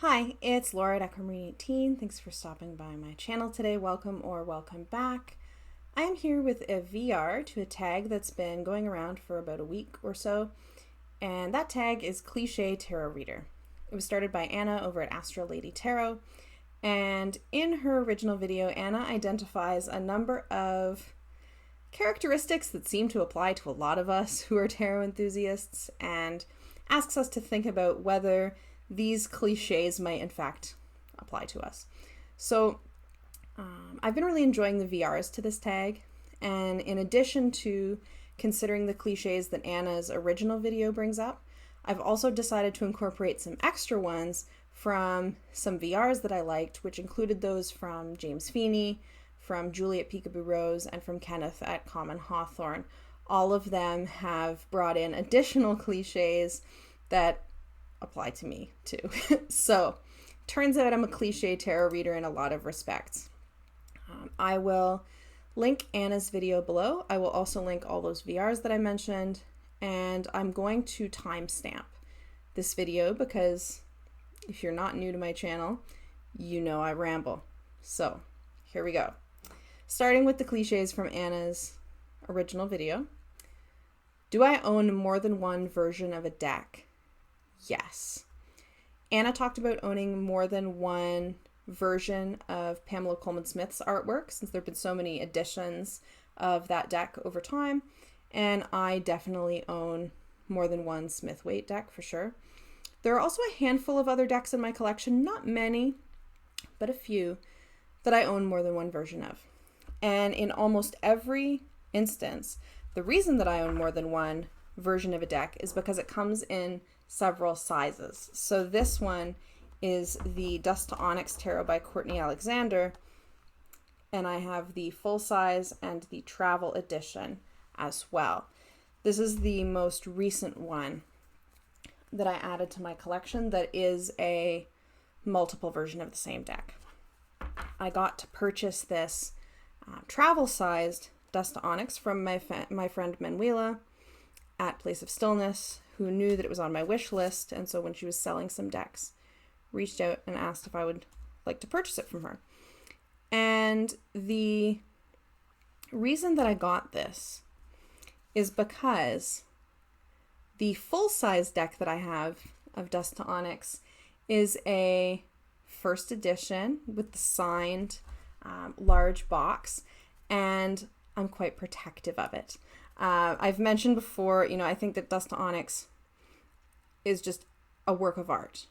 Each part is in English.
Hi, it's Laura at Aquamarine18. Thanks for stopping by my channel today. Welcome or welcome back. I am here with a VR to a tag that's been going around for about a week or so, and that tag is Cliché Tarot Reader. It was started by Anna over at Astral Tarot, and in her original video, Anna identifies a number of characteristics that seem to apply to a lot of us who are tarot enthusiasts, and asks us to think about whether these cliches might in fact apply to us. So I've been really enjoying the VRs to this tag, and in addition to considering the cliches that Anna's original video brings up, I've also decided to incorporate some extra ones from some VRs that I liked, which included those from James Feeney, from Juli at Peekaboo Rose, and from Kenneth at Common Hawthorne. All of them have brought in additional cliches that apply to me too. So turns out I'm a cliche tarot reader in a lot of respects. I will link Anna's video below. I will also link all those VRs that I mentioned, and I'm going to timestamp this video because if you're not new to my channel, you know I ramble. So here we go. Starting with the cliches from Anna's original video. Do I own more than one version of a deck? Yes. Anna talked about owning more than one version of Pamela Coleman Smith's artwork, since there have been so many editions of that deck over time, and I definitely own more than one Smith-Waite deck for sure. There are also a handful of other decks in my collection, not many, but a few, that I own more than one version of. And in almost every instance, the reason that I own more than one version of a deck is because it comes in several sizes. So this one is the Dust to Onyx Tarot by Courtney Alexander, and I have the full size and the travel edition as well. This is the most recent one that I added to my collection that is a multiple version of the same deck. I got to purchase this travel-sized Dust to Onyx from my friend Manuela at Place of Stillness, who knew that it was on my wish list, and so when she was selling some decks, reached out and asked if I would like to purchase it from her. And the reason that I got this is because the full-size deck that I have of Dust to Onyx is a first edition with the signed large box, and I'm quite protective of it. I've mentioned before, I think that Dust to Onyx is just a work of art.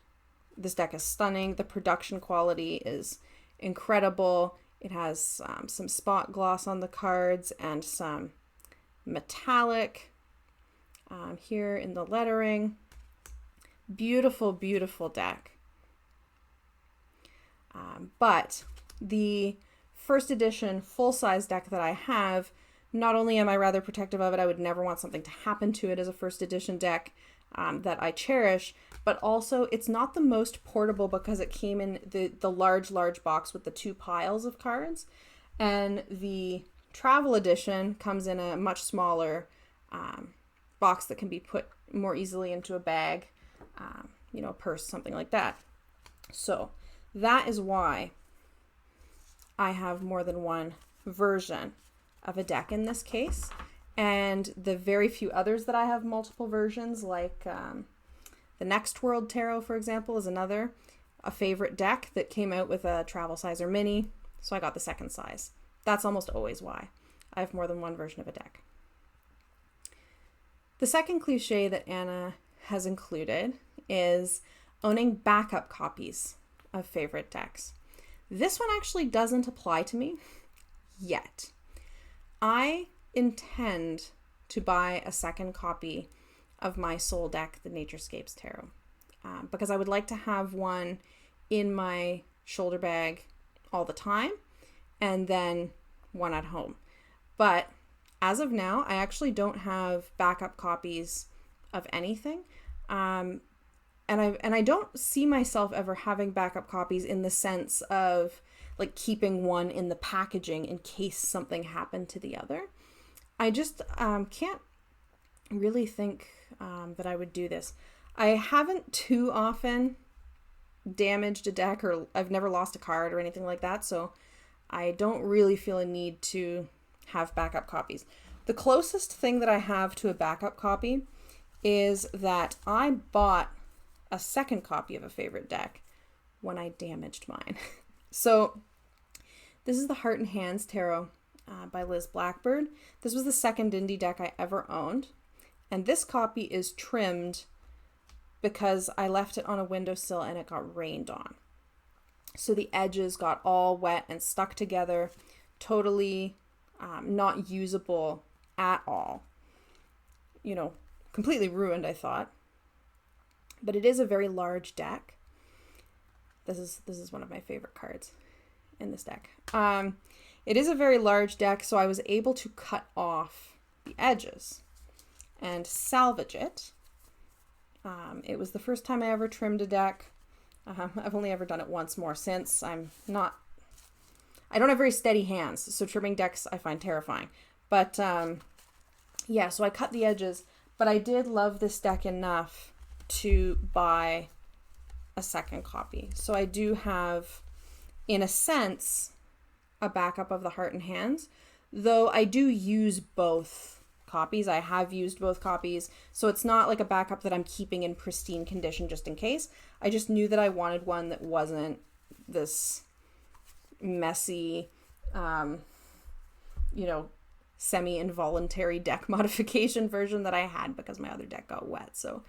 This deck is stunning. The production quality is incredible. It has some spot gloss on the cards and some metallic here in the lettering. Beautiful, beautiful deck. But the first edition full-size deck that I have, not only am I rather protective of it, I would never want something to happen to it as a first edition deck that I cherish, but also it's not the most portable because it came in the large box with the two piles of cards, and the travel edition comes in a much smaller box that can be put more easily into a bag, a purse, something like that. So that is why I have more than one version of a deck in this case, and the very few others that I have multiple versions, like the Next World Tarot, for example, is a favorite deck that came out with a travel size or mini, so I got the second size. That's almost always why I have more than one version of a deck. The second cliche that Anna has included is owning backup copies of favorite decks. This one actually doesn't apply to me yet. I intend to buy a second copy of my soul deck, the Naturescapes Tarot, because I would like to have one in my shoulder bag all the time and then one at home. But as of now, I actually don't have backup copies of anything. And I don't see myself ever having backup copies in the sense of like keeping one in the packaging in case something happened to the other. I just can't really think that I would do this. I haven't too often damaged a deck, or I've never lost a card or anything like that, so I don't really feel a need to have backup copies. The closest thing that I have to a backup copy is that I bought a second copy of a favorite deck when I damaged mine. So this is the Heart and Hands Tarot by Liz Blackbird. This was the second indie deck I ever owned, and this copy is trimmed because I left it on a windowsill and it got rained on. So the edges got all wet and stuck together, totally not usable at all. You know, completely ruined, I thought. But it is a very large deck. This is one of my favorite cards in this deck. It is a very large deck, so I was able to cut off the edges and salvage it. It was the first time I ever trimmed a deck. I've only ever done it once more since. I don't have very steady hands, so trimming decks I find terrifying. But yeah, so I cut the edges, but I did love this deck enough to buy a second copy. So I do have, in a sense, a backup of the Heart and Hands, though I do use both copies. I have used both copies, so it's not like a backup that I'm keeping in pristine condition just in case. I just knew that I wanted one that wasn't this messy, semi-involuntary deck modification version that I had because my other deck got wet. So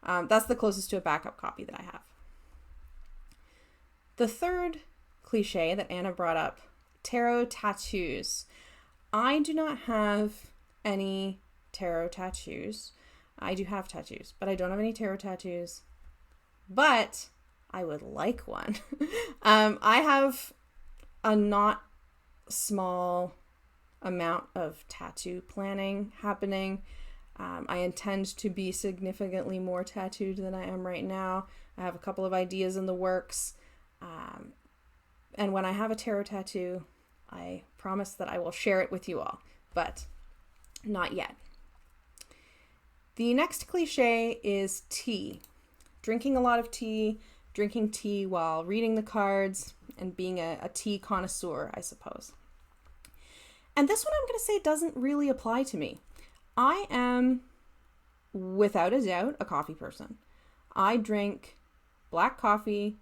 that's the closest to a backup copy that I have. The third cliche that Anna brought up, tarot tattoos. I do not have any tarot tattoos. I do have tattoos, but I don't have any tarot tattoos. But I would like one. I have a not small amount of tattoo planning happening. I intend to be significantly more tattooed than I am right now. I have a couple of ideas in the works. And when I have a tarot tattoo, I promise that I will share it with you all, but not yet. The next cliche is tea. Drinking a lot of tea, drinking tea while reading the cards, and being a tea connoisseur, I suppose. And this one I'm going to say doesn't really apply to me. I am, without a doubt, a coffee person. I drink black coffee,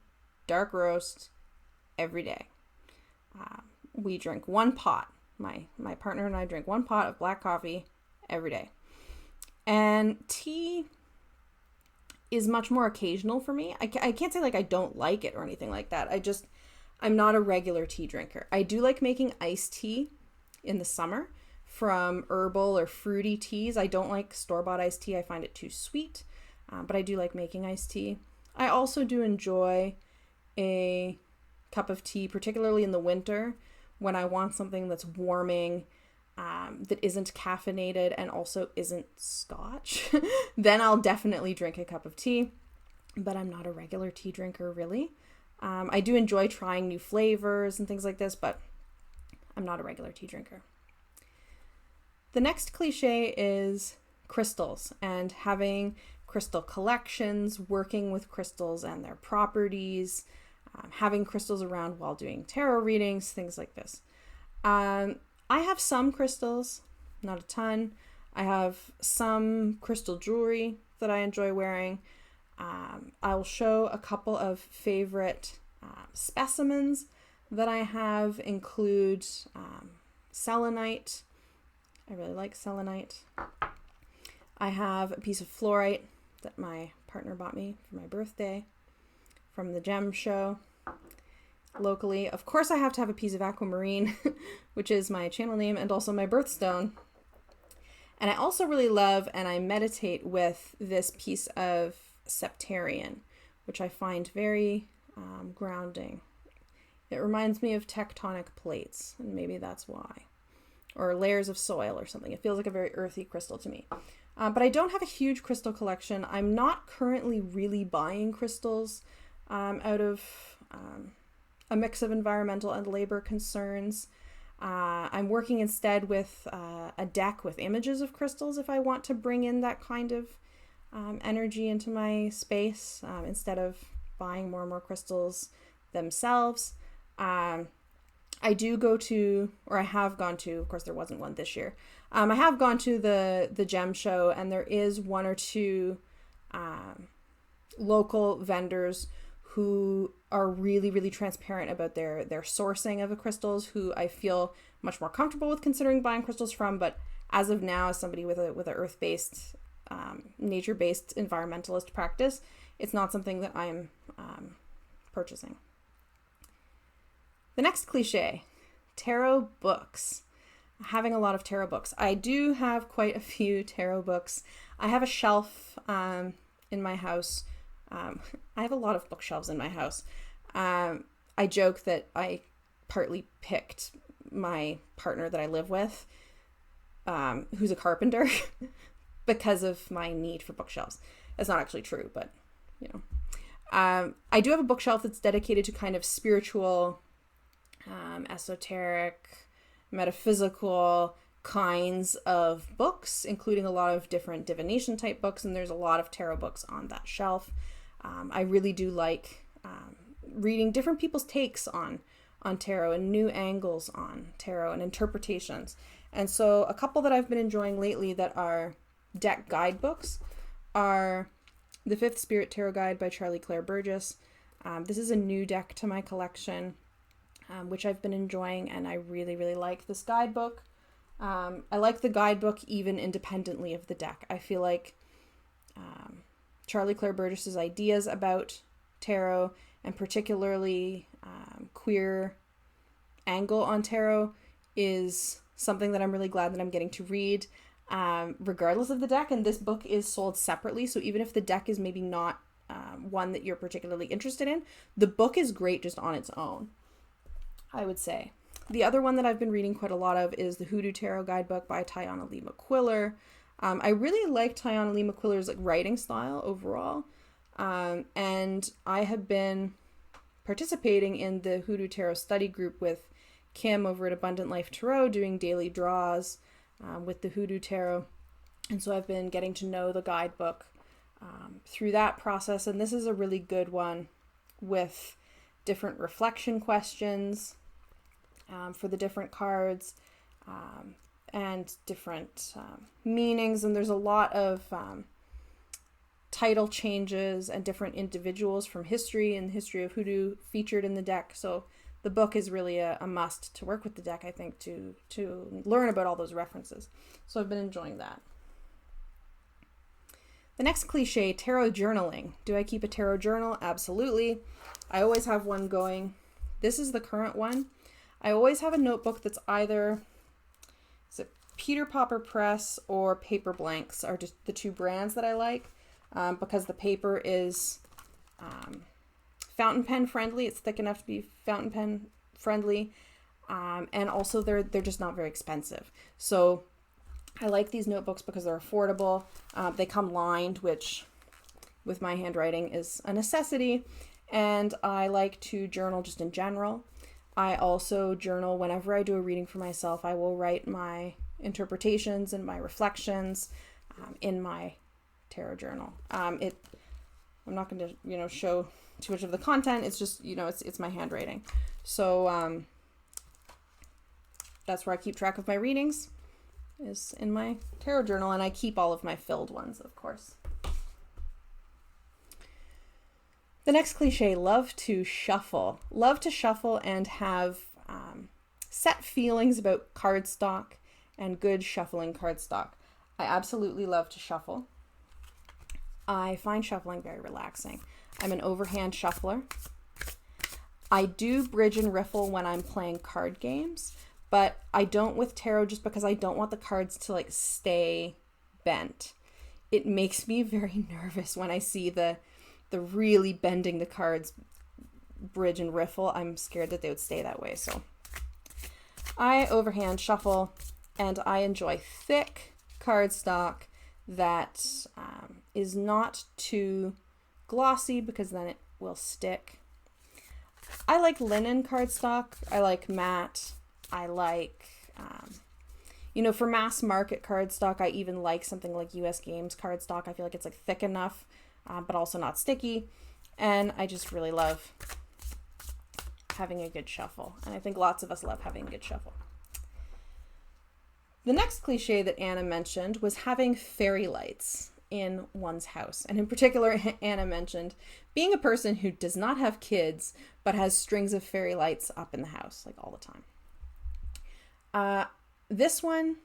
dark roast, every day. We drink one pot. My partner and I drink one pot of black coffee every day. And tea is much more occasional for me. I can't say like I don't like it or anything like that. I'm not a regular tea drinker. I do like making iced tea in the summer from herbal or fruity teas. I don't like store-bought iced tea. I find it too sweet, but I do like making iced tea. I also do enjoy a cup of tea, particularly in the winter when I want something that's warming, that isn't caffeinated and also isn't scotch. Then I'll definitely drink a cup of tea, but I'm not a regular tea drinker really. I do enjoy trying new flavors and things like this, but I'm not a regular tea drinker. The next cliche is crystals and having crystal collections, working with crystals and their properties, having crystals around while doing tarot readings, things like this. I have some crystals, not a ton. I have some crystal jewelry that I enjoy wearing. I'll show a couple of favorite specimens that I have include selenite. I really like selenite. I have a piece of fluorite that my partner bought me for my birthday from the gem show locally. Of course, I have to have a piece of aquamarine, which is my channel name and also my birthstone. And I also really love and I meditate with this piece of septarian, which I find very grounding. It reminds me of tectonic plates, and maybe that's why. Or layers of soil or something. It feels like a very earthy crystal to me. But I don't have a huge crystal collection. I'm not currently really buying crystals out of a mix of environmental and labor concerns. I'm working instead with a deck with images of crystals if I want to bring in that kind of energy into my space instead of buying more and more crystals themselves. I do go to, or I have gone to, of course there wasn't one this year. I have gone to the gem show, and there is one or two local vendors who are really, really transparent about their sourcing of the crystals, who I feel much more comfortable with considering buying crystals from. But as of now, as somebody with a earth-based, nature-based environmentalist practice, it's not something that I'm purchasing. The next cliche, tarot books. Having a lot of tarot books. I do have quite a few tarot books. I have a shelf in my house. I have a lot of bookshelves in my house. I joke that I partly picked my partner that I live with, who's a carpenter, because of my need for bookshelves. That's not actually true, but you know. I do have a bookshelf that's dedicated to kind of spiritual, esoteric, metaphysical kinds of books, including a lot of different divination type books, and there's a lot of tarot books on that shelf. I really do like reading different people's takes on tarot and new angles on tarot and interpretations. And so a couple that I've been enjoying lately that are deck guidebooks are The Fifth Spirit Tarot Guide by Charlie Claire Burgess. This is a new deck to my collection, which I've been enjoying, and I really, really like this guidebook. I like the guidebook even independently of the deck. I feel like Charlie Claire Burgess's ideas about tarot, and particularly queer angle on tarot, is something that I'm really glad that I'm getting to read, regardless of the deck. And this book is sold separately, so even if the deck is maybe not one that you're particularly interested in, the book is great just on its own, I would say. The other one that I've been reading quite a lot of is the Hoodoo Tarot Guidebook by Tiana Lee McQuiller. I really like Tiana Lee McQuiller's writing style overall, and I have been participating in the Hoodoo Tarot study group with Kim over at Abundant Life Tarot, doing daily draws with the Hoodoo Tarot, and so I've been getting to know the guidebook through that process, and this is a really good one with different reflection questions for the different cards, and different meanings, and there's a lot of title changes and different individuals from history and the history of Hoodoo featured in the deck. So the book is really a must to work with the deck, I think, to learn about all those references. So I've been enjoying that. The next cliche, tarot journaling. Do I keep a tarot journal? Absolutely. I always have one going. This is the current one. I always have a notebook that's either, is it Peter Popper Press or Paper Blanks are just the two brands that I like, because the paper is fountain pen friendly. It's thick enough to be fountain pen friendly, and also they're just not very expensive. So I like these notebooks because they're affordable. They come lined, which with my handwriting is a necessity, and I like to journal just in general. I also journal whenever I do a reading for myself. I will write my interpretations and my reflections in my tarot journal. I'm not going to, show too much of the content. It's just, it's my handwriting. So that's where I keep track of my readings, is in my tarot journal, and I keep all of my filled ones, of course. The next cliche, love to shuffle. Love to shuffle and have set feelings about cardstock and good shuffling cardstock. I absolutely love to shuffle. I find shuffling very relaxing. I'm an overhand shuffler. I do bridge and riffle when I'm playing card games, but I don't with tarot, just because I don't want the cards to stay bent. It makes me very nervous when I see the really bending the cards bridge and riffle. I'm scared that they would stay that way. So I overhand shuffle, and I enjoy thick cardstock that is not too glossy, because then it will stick. I like linen cardstock. I like matte. I like, for mass market cardstock, I even like something like US Games cardstock. I feel like it's thick enough, but also not sticky. And I just really love having a good shuffle. And I think lots of us love having a good shuffle. The next cliche that Anna mentioned was having fairy lights in one's house. And in particular, Anna mentioned being a person who does not have kids, but has strings of fairy lights up in the house, like all the time. This one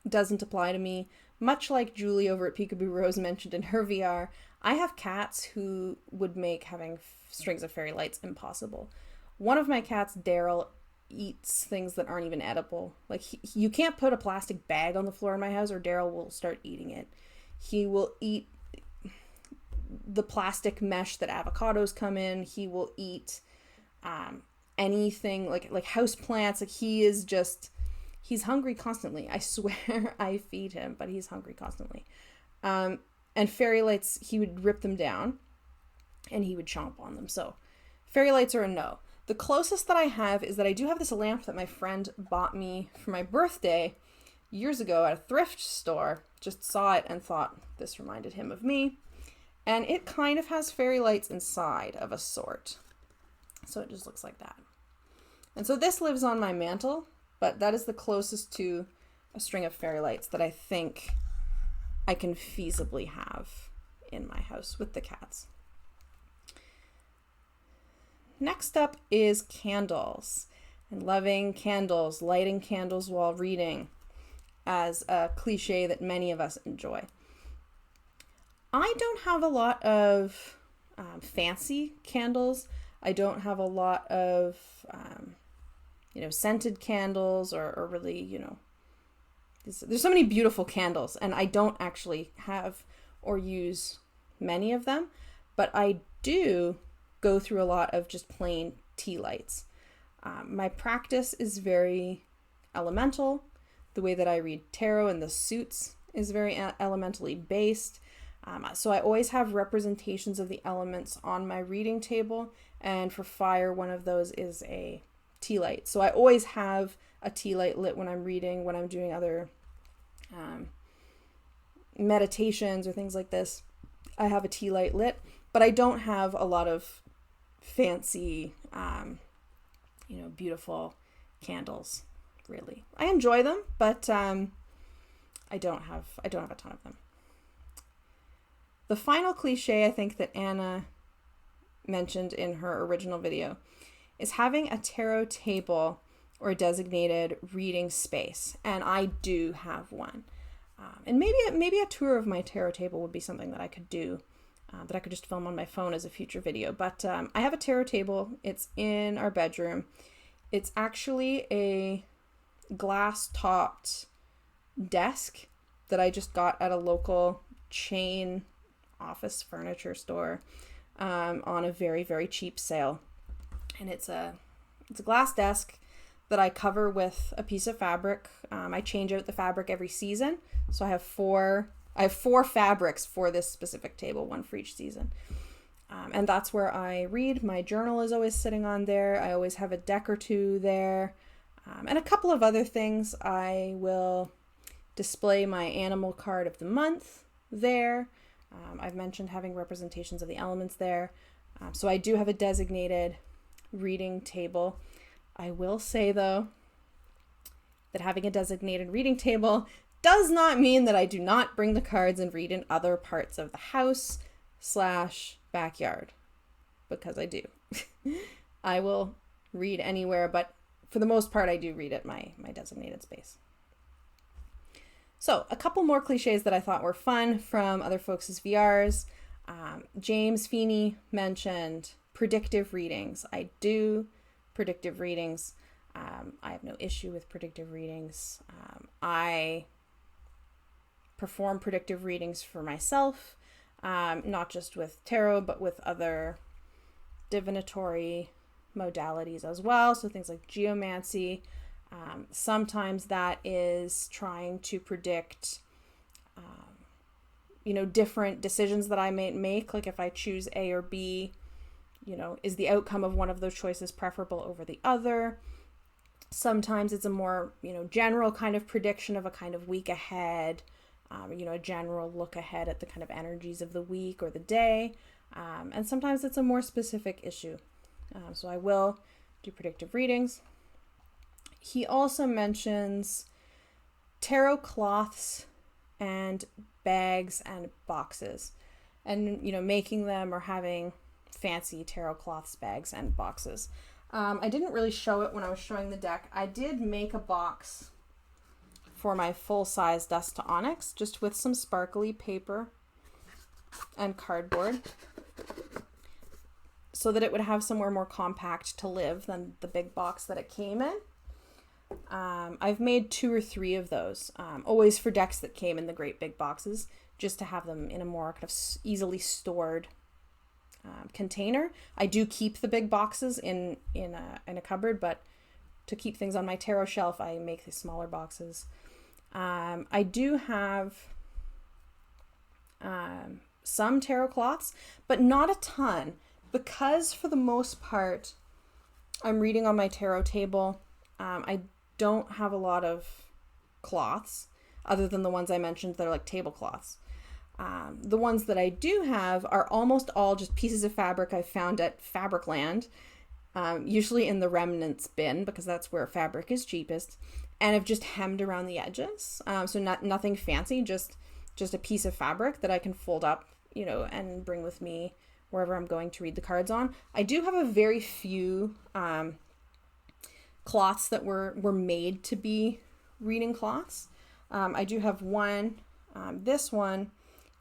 doesn't apply to me. Much like Juli over at Peekaboo Rose mentioned in her VR, I have cats who would make having strings of fairy lights impossible. One of my cats, Daryl, eats things that aren't even edible. Like, you can't put a plastic bag on the floor in my house or Daryl will start eating it. He will eat the plastic mesh that avocados come in. He will eat anything like house plants. Like, he's hungry constantly. I swear I feed him, but he's hungry constantly. And fairy lights, he would rip them down and he would chomp on them. So fairy lights are a no. The closest that I have is that I do have this lamp that my friend bought me for my birthday years ago at a thrift store. Just saw it and thought this reminded him of me. And it kind of has fairy lights inside of a sort. So it just looks like that. And so this lives on my mantle, but that is the closest to a string of fairy lights that I think I can feasibly have in my house with the cats. Next up is candles and loving candles, lighting candles while reading as a cliche that many of us enjoy. I don't have a lot of fancy candles. I don't have a lot of, scented candles or really, there's so many beautiful candles and I don't actually have or use many of them, but I do go through a lot of just plain tea lights. My practice is very elemental. The way that I read tarot and the suits is very elementally based. So I always have representations of the elements on my reading table. And for fire, one of those is a tea light. So I always have a tea light lit when I'm reading, when I'm doing other meditations or things like this. I have a tea light lit, but I don't have a lot of fancy, beautiful candles, really. I enjoy them, but I don't have a ton of them. The final cliche I think that Anna mentioned in her original video is having a tarot table or a designated reading space, and I do have one. And maybe a tour of my tarot table would be something that I could do, that I could just film on my phone as a future video. But I have a tarot table. It's in our bedroom. It's actually a glass-topped desk that I just got at a local chain office furniture store on a very, very cheap sale. And it's a glass desk that I cover with a piece of fabric. I change out the fabric every season. So I have four fabrics for this specific table, one for each season. And that's where I read. My journal is always sitting on there. I always have a deck or two there. And a couple of other things. I will display my animal card of the month there. I've mentioned having representations of the elements there. So I do have a designated reading table. I will say, though, that having a designated reading table does not mean that I do not bring the cards and read in other parts of the house / backyard, because I do. I will read anywhere, but for the most part, I do read at my designated space. So a couple more cliches that I thought were fun from other folks' VRs. James Feeney mentioned predictive readings. I do predictive readings. I have no issue with predictive readings. I perform predictive readings for myself, not just with tarot, but with other divinatory modalities as well. So things like geomancy. Sometimes that is trying to predict, different decisions that I may make. Like if I choose A or B, is the outcome of one of those choices preferable over the other? Sometimes it's a more, general kind of prediction of a kind of week ahead, a general look ahead at the kind of energies of the week or the day. And sometimes it's a more specific issue. So I will do predictive readings. He also mentions tarot cloths and bags and boxes, and making them or having fancy tarot cloths, bags, and boxes. I didn't really show it when I was showing the deck. I did make a box for my full-size Dust to Onyx, just with some sparkly paper and cardboard, so that it would have somewhere more compact to live than the big box that it came in. I've made 2 or 3 of those, always for decks that came in the great big boxes, just to have them in a more kind of easily stored container. I do keep the big boxes in a cupboard, but to keep things on my tarot shelf, I make the smaller boxes. I do have some tarot cloths, but not a ton, because for the most part, I'm reading on my tarot table. I don't have a lot of cloths other than the ones I mentioned that are like tablecloths. The ones that I do have are almost all just pieces of fabric I found at Fabricland, usually in the remnants bin, because that's where fabric is cheapest, and I've just hemmed around the edges. So nothing fancy, just a piece of fabric that I can fold up, and bring with me wherever I'm going to read the cards on. I do have a very few cloths that were made to be reading cloths. I do have one. This one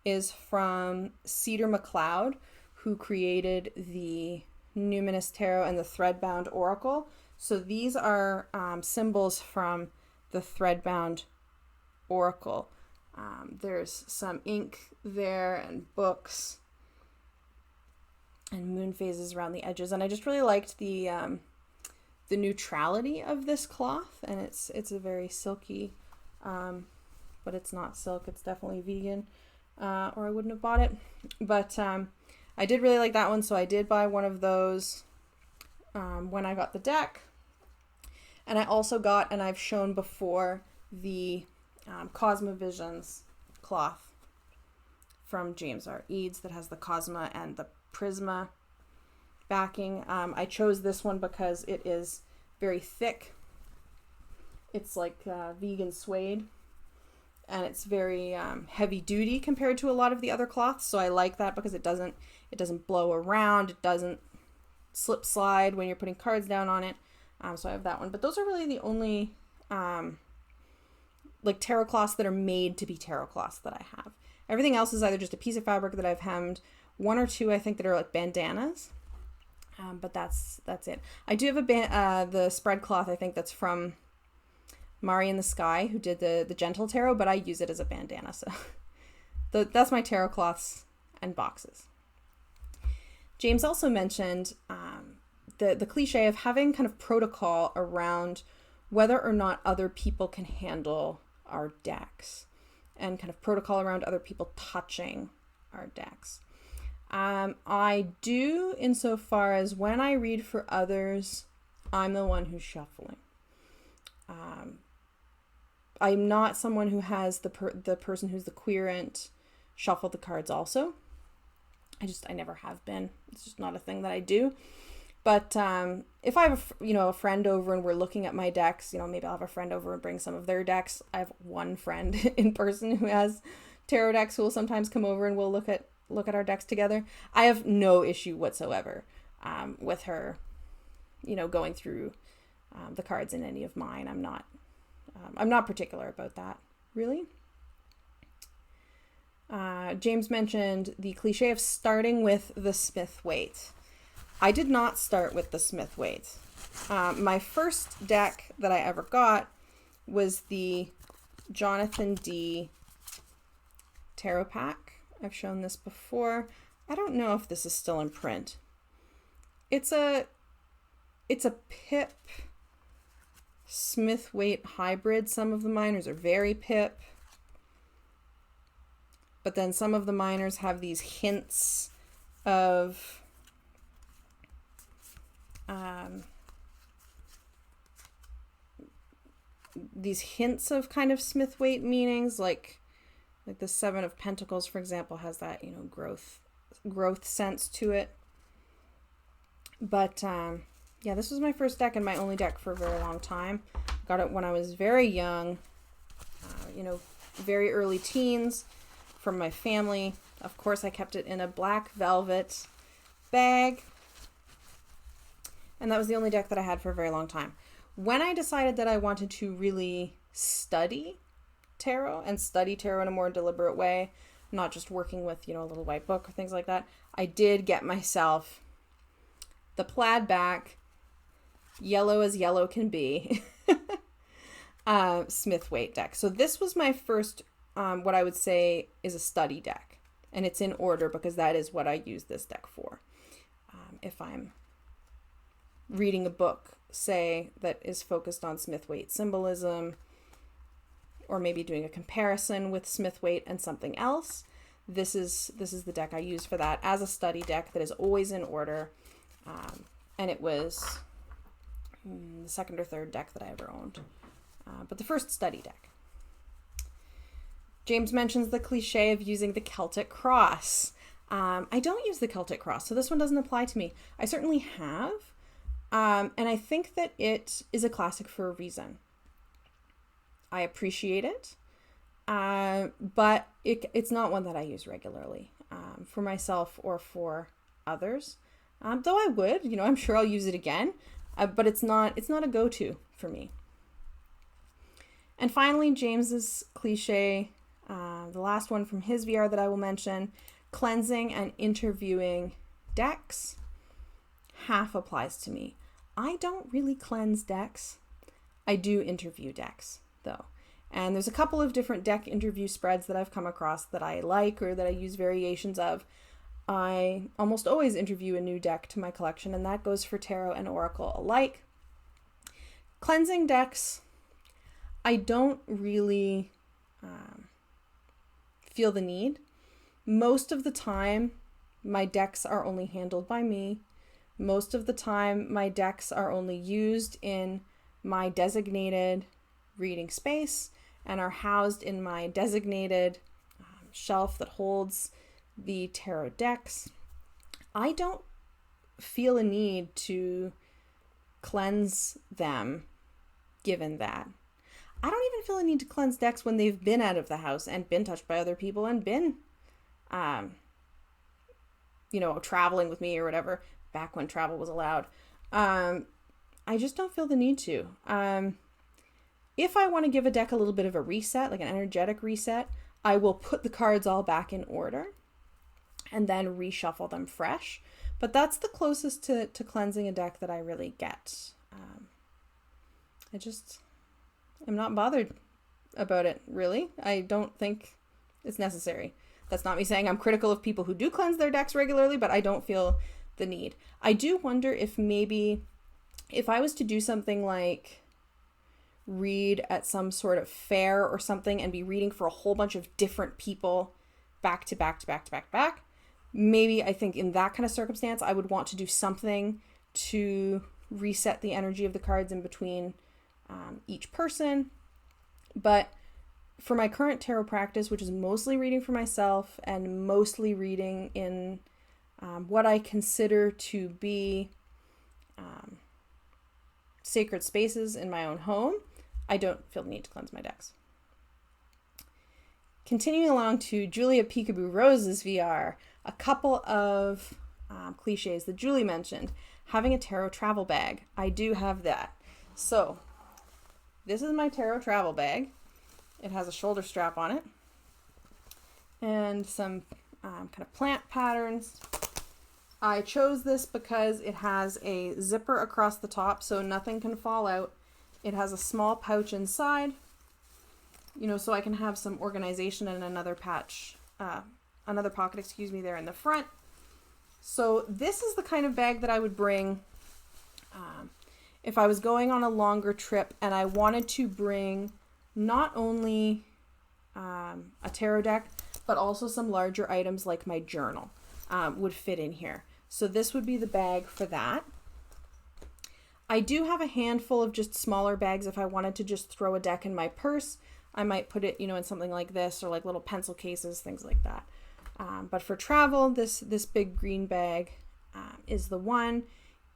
is from Cedar McLeod, who created the Numinous Tarot and the Threadbound Oracle. So these are symbols from the Threadbound Oracle. There's some ink there and books and moon phases around the edges, and I just really liked the neutrality of this cloth, and it's a very silky, but it's not silk. It's definitely vegan, or I wouldn't have bought it. But I did really like that one, so I did buy one of those when I got the deck. And I also got, and I've shown before, the Cosmovisions cloth from James R. Eads that has the Cosma and the Prisma backing. I chose this one because it is very thick. It's like vegan suede, and it's very heavy duty compared to a lot of the other cloths. So I like that because it doesn't blow around. It doesn't slip slide when you're putting cards down on it. So I have that one. But those are really the only like tarot cloths that are made to be tarot cloths that I have. Everything else is either just a piece of fabric that I've hemmed, 1 or 2 I think that are like bandanas. But that's it. I do have the spread cloth, I think that's from Mari in the Sky, who did the Gentle Tarot, but I use it as a bandana. So that's my tarot cloths and boxes. James also mentioned the cliche of having kind of protocol around whether or not other people can handle our decks, and kind of protocol around other people touching our decks. I do, insofar as when I read for others, I'm the one who's shuffling. I'm not someone who has the person who's the querent shuffle the cards also. I never have been. It's just not a thing that I do. But if I have a friend over and we're looking at my decks, maybe I'll have a friend over and bring some of their decks. I have one friend in person who has tarot decks who will sometimes come over and we'll look at our decks together. I have no issue whatsoever with her, going through the cards in any of mine. I'm not particular about that, really. James mentioned the cliche of starting with the Smith-Waite. I did not start with the Smith-Waite. My first deck that I ever got was the Jonathan D. Tarot Pack. I've shown this before. I don't know if this is still in print. It's a Pip Smith-Waite hybrid. Some of the minors are very Pip, but then some of the minors have these hints of kind of Smith-Waite meanings, like the Seven of Pentacles, for example, has that, growth growth sense to it. But yeah, this was my first deck and my only deck for a very long time. Got it when I was very young, very early teens, from my family. Of course, I kept it in a black velvet bag. And that was the only deck that I had for a very long time. When I decided that I wanted to really study tarot and study tarot in a more deliberate way, not just working with, a little white book or things like that, I did get myself the plaid back, yellow as yellow can be, Smith-Waite deck. So this was my first, what I would say is a study deck. And it's in order because that is what I use this deck for. If I'm reading a book, say, that is focused on Smith-Waite symbolism, or maybe doing a comparison with Smith-Waite and something else, this is the deck I use for that as a study deck that is always in order. And it was the second or third deck that I ever owned, but the first study deck. James mentions the cliche of using the Celtic cross. I don't use the Celtic cross, so this one doesn't apply to me. I certainly have, and I think that it is a classic for a reason. I appreciate it, but it's not one that I use regularly for myself or for others. Though I would, I'm sure I'll use it again, but it's not a go-to for me. And finally, James's cliche, the last one from his VR that I will mention, cleansing and interviewing decks, half applies to me. I don't really cleanse decks. I do interview decks, though. And there's a couple of different deck interview spreads that I've come across that I like or that I use variations of. I almost always interview a new deck to my collection, and that goes for tarot and oracle alike. Cleansing decks, I don't really feel the need. Most of the time, my decks are only handled by me. Most of the time, my decks are only used in my designated reading space and are housed in my designated shelf that holds the tarot decks. I don't feel a need to cleanse them given that. I don't even feel a need to cleanse decks when they've been out of the house and been touched by other people and been traveling with me or whatever, back when travel was allowed. I just don't feel the need to. If I want to give a deck a little bit of a reset, like an energetic reset, I will put the cards all back in order and then reshuffle them fresh. But that's the closest to cleansing a deck that I really get. I'm not bothered about it, really. I don't think it's necessary. That's not me saying I'm critical of people who do cleanse their decks regularly, but I don't feel the need. I do wonder if maybe if I was to do something like read at some sort of fair or something and be reading for a whole bunch of different people back to back to back to back to back, maybe I think in that kind of circumstance, I would want to do something to reset the energy of the cards in between each person. But for my current tarot practice, which is mostly reading for myself and mostly reading in what I consider to be sacred spaces in my own home, I don't feel the need to cleanse my decks. Continuing along to Julia Peekaboo Rose's VR, a couple of cliches that Juli mentioned. Having a tarot travel bag. I do have that. So, this is my tarot travel bag. It has a shoulder strap on it. And some kind of plant patterns. I chose this because it has a zipper across the top so nothing can fall out. It has a small pouch inside, so I can have some organization and another pocket, there in the front. So this is the kind of bag that I would bring if I was going on a longer trip and I wanted to bring not only a tarot deck, but also some larger items like my journal would fit in here. So this would be the bag for that. I do have a handful of just smaller bags if I wanted to just throw a deck in my purse. I might put it, in something like this or like little pencil cases, things like that. But for travel, this big green bag is the one.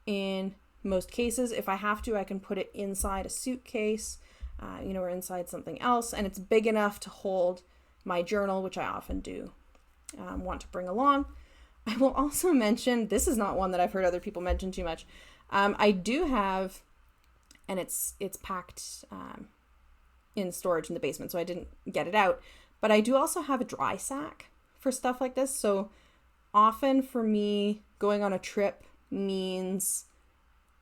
In most cases, if I have to, I can put it inside a suitcase, or inside something else, and it's big enough to hold my journal, which I often do want to bring along. I will also mention, this is not one that I've heard other people mention too much. I do have, and it's packed in storage in the basement, so I didn't get it out, but I do also have a dry sack for stuff like this. So often for me, going on a trip means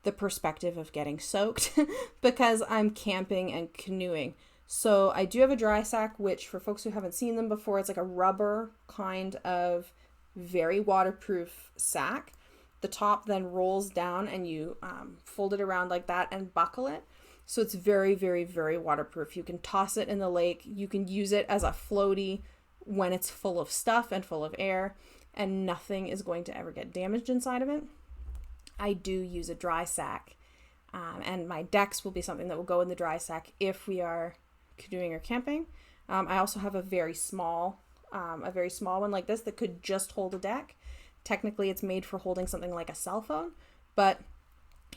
the perspective of getting soaked because I'm camping and canoeing. So I do have a dry sack, which for folks who haven't seen them before, it's like a rubber kind of very waterproof sack. The top then rolls down and you fold it around like that and buckle it. So it's very, very, very waterproof. You can toss it in the lake. You can use it as a floaty when it's full of stuff and full of air, and nothing is going to ever get damaged inside of it. I do use a dry sack, and my decks will be something that will go in the dry sack if we are canoeing or camping. I also have a very small one like this that could just hold a deck. Technically, it's made for holding something like a cell phone, but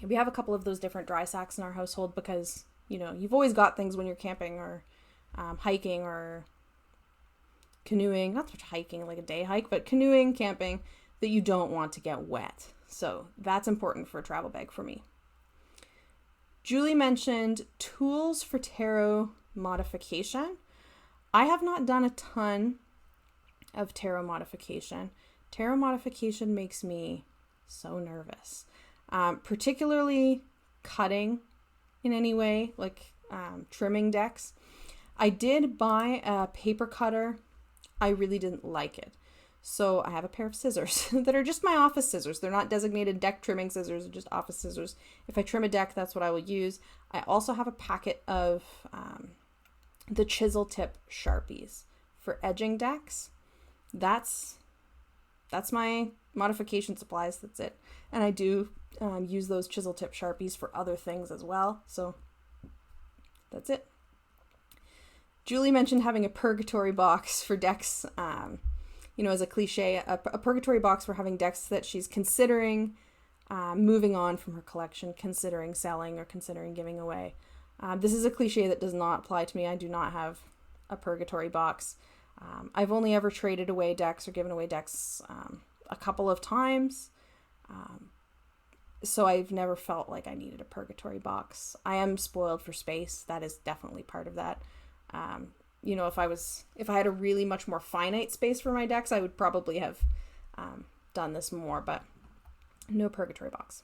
we have a couple of those different dry sacks in our household because, you've always got things when you're camping or hiking or canoeing, not so much hiking like a day hike, but canoeing, camping, that you don't want to get wet. So that's important for a travel bag for me. Juli mentioned tools for tarot modification. I have not done a ton of tarot modification. Tarot modification makes me so nervous, particularly cutting in any way, like trimming decks. I did buy a paper cutter. I really didn't like it. So I have a pair of scissors that are just my office scissors. They're not designated deck trimming scissors, they're just office scissors. If I trim a deck, that's what I will use. I also have a packet of the chisel tip Sharpies for edging decks. That's my modification supplies. That's it. And I do use those chisel tip Sharpies for other things as well. So that's it. Juli mentioned having a Purgatory box for decks. As a cliche, a Purgatory box for having decks that she's considering moving on from her collection, considering selling or considering giving away. This is a cliche that does not apply to me. I do not have a Purgatory box. I've only ever traded away decks or given away decks a couple of times. So I've never felt like I needed a Purgatory box. I am spoiled for space. That is definitely part of that. If I had a really much more finite space for my decks, I would probably have done this more, but no Purgatory box.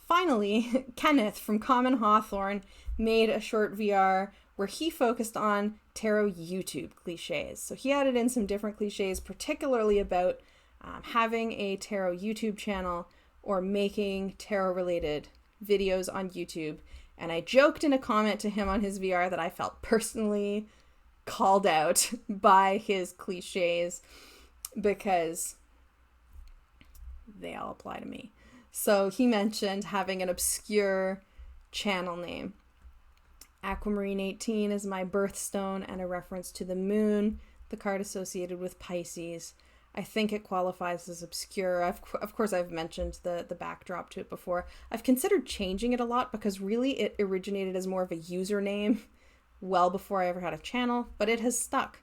Finally, Kenneth from Common Hawthorne made a short VR where he focused on tarot YouTube cliches. So he added in some different cliches, particularly about having a tarot YouTube channel or making tarot related videos on YouTube. And I joked in a comment to him on his VR that I felt personally called out by his cliches because they all apply to me. So he mentioned having an obscure channel name. Aquamarine 18 is my birthstone and a reference to the moon, the card associated with Pisces. I think it qualifies as obscure. Of course, I've mentioned the backdrop to it before. I've considered changing it a lot because really it originated as more of a username well before I ever had a channel, but it has stuck.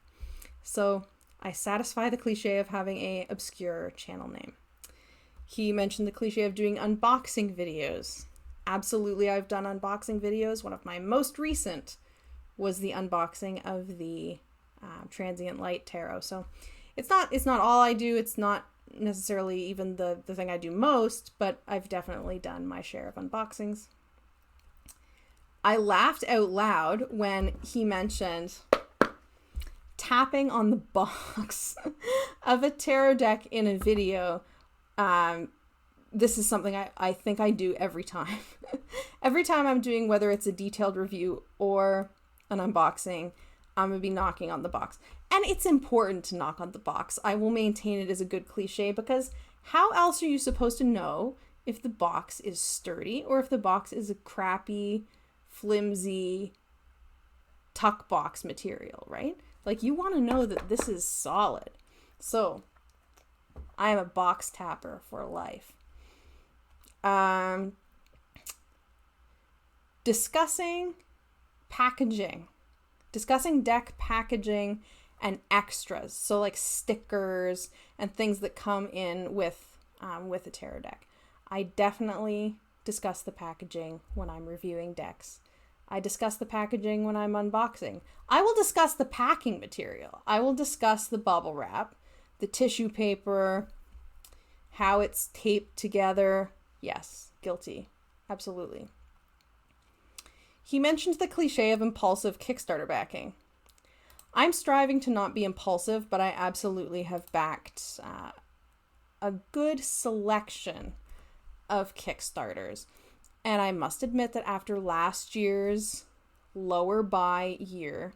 So I satisfy the cliche of having a obscure channel name. He mentioned the cliche of doing unboxing videos. Absolutely, I've done unboxing videos. One of my most recent was the unboxing of the Transient Light Tarot. So it's not all I do. It's not necessarily even the thing I do most, but I've definitely done my share of unboxings. I laughed out loud when he mentioned tapping on the box of a tarot deck in a video. This is something I think I do every time. Every time I'm doing, whether it's a detailed review or an unboxing, I'm going to be knocking on the box. And it's important to knock on the box. I will maintain it as a good cliche because how else are you supposed to know if the box is sturdy or if the box is a crappy, flimsy tuck box material, right? Like, you want to know that this is solid. So, I am a box tapper for life. Discussing deck packaging and extras. So like stickers and things that come in with a tarot deck. I definitely discuss the packaging when I'm reviewing decks. I discuss the packaging when I'm unboxing. I will discuss the packing material. I will discuss the bubble wrap, the tissue paper, how it's taped together. Yes, guilty. Absolutely. He mentioned the cliche of impulsive Kickstarter backing. I'm striving to not be impulsive, but I absolutely have backed a good selection of Kickstarters. And I must admit that after last year's lower buy year,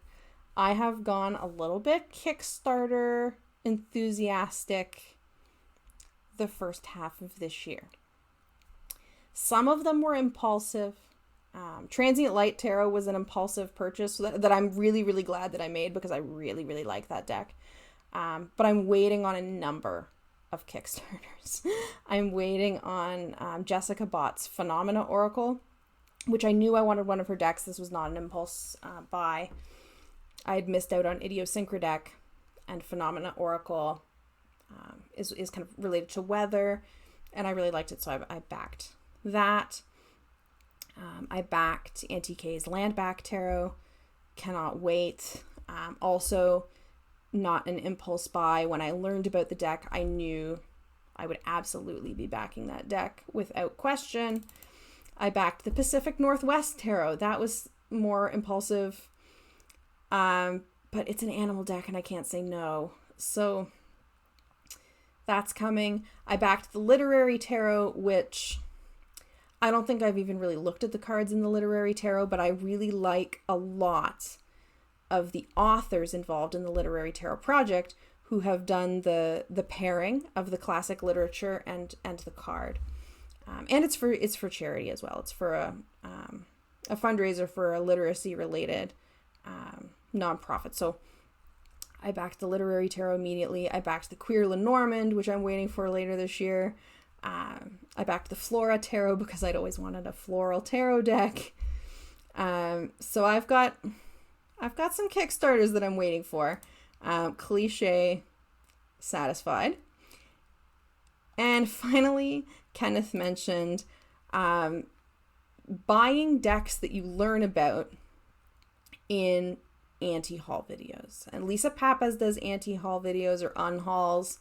I have gone a little bit Kickstarter enthusiastic the first half of this year. Some of them were impulsive. Transient Light Tarot was an impulsive purchase that I'm really, really glad that I made because I really, really like that deck. But I'm waiting on a number of Kickstarters. I'm waiting on Jessica Bott's Phenomena Oracle, which I knew I wanted one of her decks. This was not an impulse buy. I had missed out on Idiosyncradeck, and Phenomena Oracle is kind of related to weather, and I really liked it, so I backed that. I backed Auntie K's Landback Tarot. Cannot wait. Also, not an impulse buy. When I learned about the deck, I knew I would absolutely be backing that deck without question. I backed the Pacific Northwest Tarot. That was more impulsive. But it's an animal deck and I can't say no. So that's coming. I backed the Literary Tarot, which I don't think I've even really looked at the cards in the Literary Tarot, but I really like a lot of the authors involved in the Literary Tarot project who have done the pairing of the classic literature and the card. And it's for charity as well. It's for a fundraiser for a literacy related nonprofit. So I backed the Literary Tarot immediately. I backed the Queer Lenormand, which I'm waiting for later this year. I backed the Flora Tarot because I'd always wanted a floral tarot deck. So I've got some Kickstarters that I'm waiting for. Cliché, satisfied. And finally, Kenneth mentioned buying decks that you learn about in anti-haul videos. And Lisa Pappas does anti-haul videos or unhauls.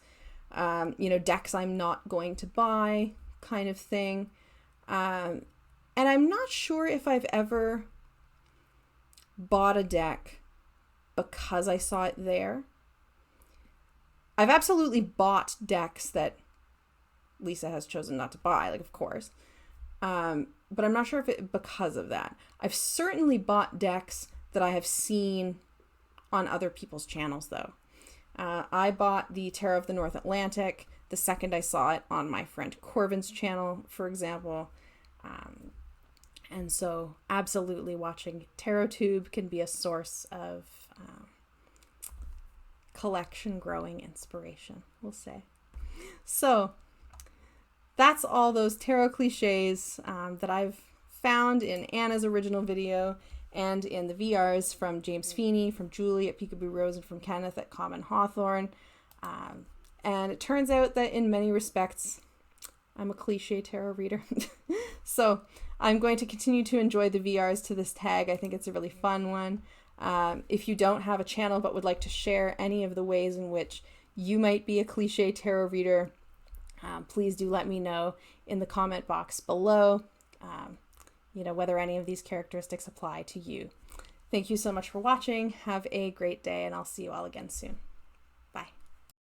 Decks I'm not going to buy kind of thing. And I'm not sure if I've ever bought a deck because I saw it there. I've absolutely bought decks that Lisa has chosen not to buy, like, of course. But I'm not sure if it because of that. I've certainly bought decks that I have seen on other people's channels, though. I bought the Tarot of the North Atlantic the second I saw it on my friend Corvin's channel, for example. And so absolutely watching TarotTube can be a source of collection growing inspiration, we'll say. So that's all those tarot cliches that I've found in Anna's original video and in the VRs from James Feeney, from Juli at Peekaboo Rose, and from Kenneth at Common Hawthorne. And it turns out that in many respects, I'm a cliche tarot reader. So I'm going to continue to enjoy the VRs to this tag. I think it's a really fun one. If you don't have a channel but would like to share any of the ways in which you might be a cliche tarot reader, please do let me know in the comment box below. Whether any of these characteristics apply to you. Thank you so much for watching. Have a great day, and I'll see you all again soon.